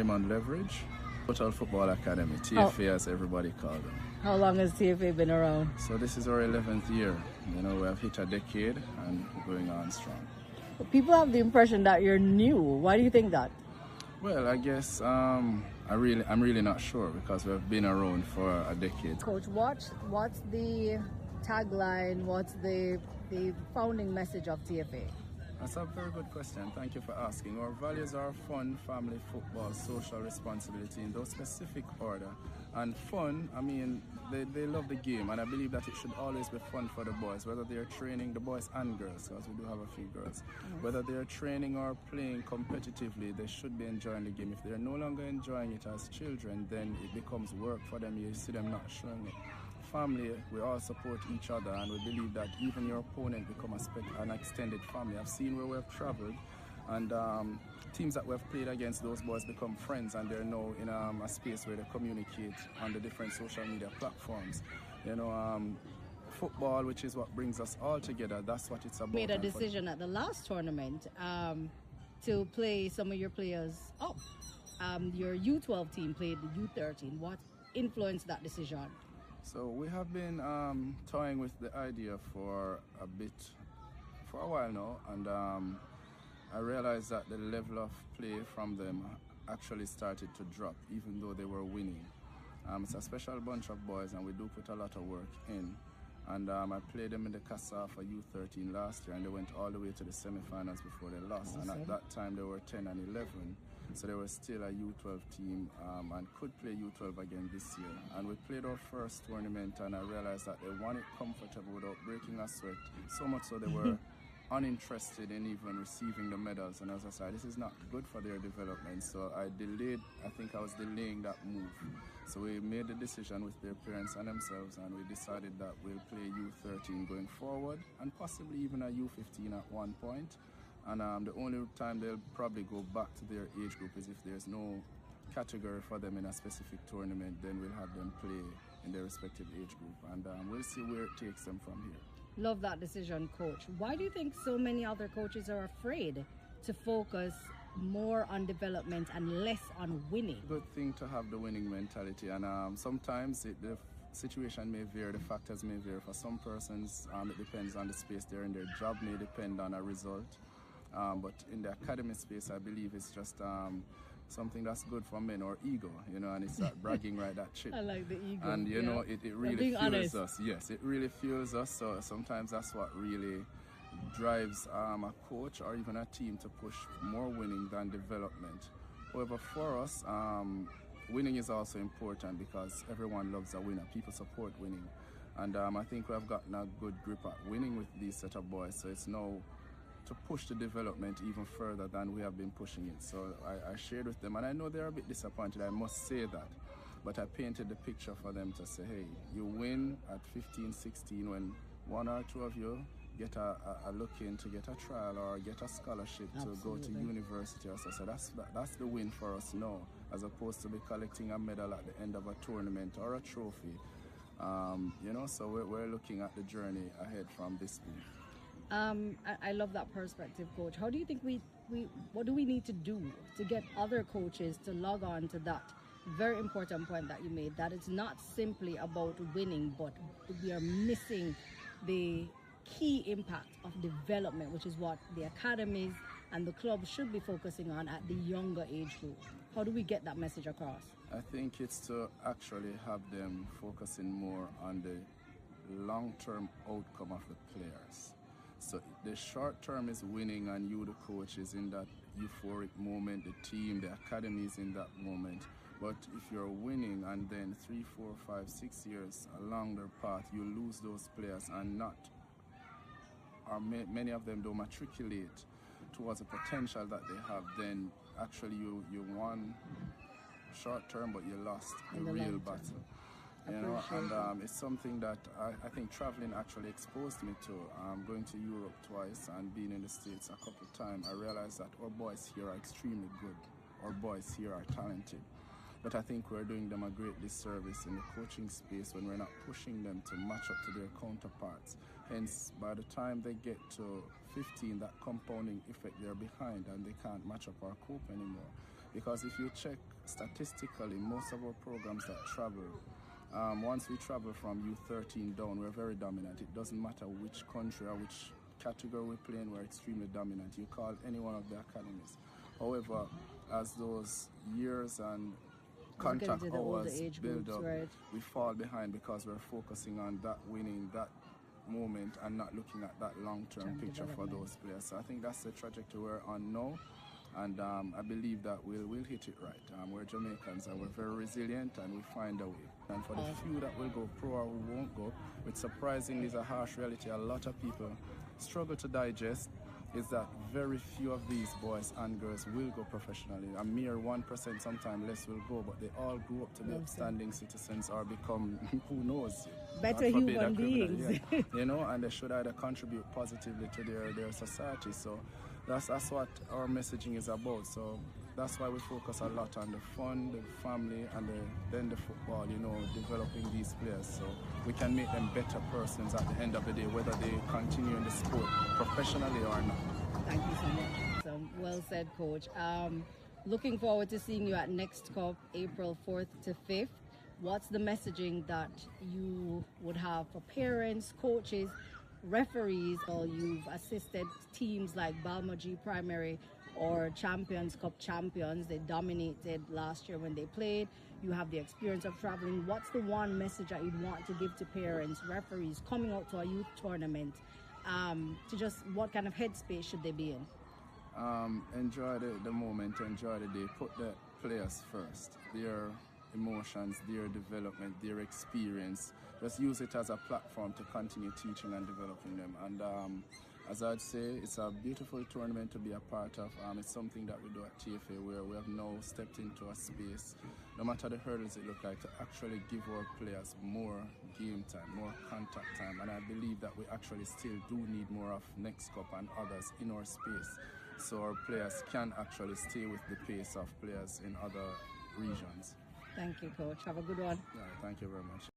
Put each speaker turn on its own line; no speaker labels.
Raymond Leveridge, Total Football Academy, TFA as everybody calls them.
How long has TFA been around?
So this is our 11th year. You know, we have hit a decade and we're going on strong.
People have the impression that you're new. Why do you think that?
Well, I guess I'm really not sure because we've been around for a decade.
Coach, what's the tagline? What's the founding message of TFA?
That's a very good question. Thank you for asking. Our values are fun, family, football, social responsibility in those specific order. And fun, I mean, they love the game, and I believe that it should always be fun for the boys, whether they're training, the boys and girls, because we do have a few girls. Whether they're training or playing competitively, they should be enjoying the game. If they're no longer enjoying it as children, then it becomes work for them. You see them not showing it. Family, we all support each other, and we believe that even your opponent become an extended family. I've seen where we've traveled, and teams that we've played against, those boys become friends, and they're now in a space where they communicate on the different social media platforms. You know, football, which is what brings us all together, that's what it's about.
Made a decision at the last tournament to play some of your players up. Your U12 team played the U13. What influenced that decision?
So we have been toying with the idea for a while now, and I realized that the level of play from them actually started to drop, even though they were winning. It's a special bunch of boys, and we do put a lot of work in. And I played them in the CASA for U13 last year, and they went all the way to the semi-finals before they lost.
Awesome.
And at that time, they were 10 and 11. So they were still a U12 team and could play U12 again this year. And we played our first tournament, and I realized that they won it comfortable without breaking a sweat. So much so they were uninterested in even receiving the medals. And as I said, this is not good for their development. So I think I was delaying that move. So we made the decision with their parents and themselves, and we decided that we'll play U13 going forward, and possibly even a U15 at one point. And the only time they'll probably go back to their age group is if there's no category for them in a specific tournament, then we'll have them play in their respective age group. And we'll see where it takes them from here.
Love that decision, Coach. Why do you think so many other coaches are afraid to focus more on development and less on winning?
Good thing to have the winning mentality, and sometimes the situation may vary, the factors may vary. For some persons, it depends on the space they're in. Their job may depend on a result. But in the academy space, I believe it's just something that's good for men, or ego, you know, and it's that bragging right, that chip.
I like the ego.
And you know, it really fuels
honest.
us. Yes, it really fuels us. So sometimes that's what really drives a coach or even a team to push more winning than development. However, for us, winning is also important because everyone loves a winner. People support winning. And I think we have gotten a good grip at winning with these set of boys. So it's now to push the development even further than we have been pushing it. So I shared with them, and I know they're a bit disappointed, I must say that. But I painted the picture for them to say, hey, you win at 15, 16 when one or two of you get a look in to get a trial or get a scholarship. Absolutely. To go to university or so. So that's the win for us now, as opposed to be collecting a medal at the end of a tournament or a trophy. You know, so we're looking at the journey ahead from this point.
I love that perspective, Coach. How do you think what do we need to do to get other coaches to log on to that very important point that you made, that it's not simply about winning, but we are missing the key impact of development, which is what the academies and the clubs should be focusing on at the younger age group? How do we get that message across?
I think it's to actually have them focusing more on the long-term outcome of the players. So the short term is winning, and you, the coach, is in that euphoric moment, the team, the academy is in that moment. But if you're winning and then 3, 4, 5, 6 years along their path, you lose those players many of them don't matriculate towards the potential that they have, then actually you won short term, but you lost the real battle. You know, and it's something that I think traveling actually exposed me to. Going to Europe twice and being in the States a couple of times, I realized that our boys here are extremely good. Our boys here are talented. But I think we're doing them a great disservice in the coaching space when we're not pushing them to match up to their counterparts. Hence, by the time they get to 15, that compounding effect, they're behind and they can't match up or cope anymore. because if you check statistically, most of our programs that travel, once we travel from U13 down, we're very dominant. It doesn't matter which country or which category we play in, we're extremely dominant. You call any one of the academies. However, as those years and contact hours build up,
right,
we fall behind because we're focusing on that winning, that moment, and not looking at that long-term picture for those players. So I think that's the trajectory we're on now, and I believe that we'll hit it right. We're Jamaicans and we're very resilient, and we find a way. And for the few that will go pro or who won't go, which surprisingly is a harsh reality a lot of people struggle to digest, is that very few of these boys and girls will go professionally. A mere 1%, sometimes less, will go, but they all grew up to be upstanding citizens or become, who knows,
better human beings.
Yeah. You know, and they should either contribute positively to their society. So that's what our messaging is about. So that's why we focus a lot on the fun, the family, and then the football, you know, developing these players so we can make them better persons at the end of the day, whether they continue in the sport professionally or not.
Thank you so much. So, well said, Coach. Looking forward to seeing you at Next Cup, April 4th to 5th. What's the messaging that you would have for parents, coaches, referees? Well, you've assisted teams like Balmaji Primary or Champions Cup champions. They dominated last year when they played. You have the experience of traveling. What's the one message that you'd want to give to parents, referees coming out to a youth tournament? To just what kind of headspace should they be in?
Enjoy the moment, enjoy the day. Put the players first. Their emotions, their development, their experience. Just use it as a platform to continue teaching and developing them. And as I'd say, it's a beautiful tournament to be a part of. It's something that we do at TFA where we have now stepped into a space, no matter the hurdles it look like, to actually give our players more game time, more contact time. And I believe that we actually still do need more of Next Cup and others in our space, so our players can actually stay with the pace of players in other regions.
Thank you, Coach. Have a good one.
Yeah, thank you very much.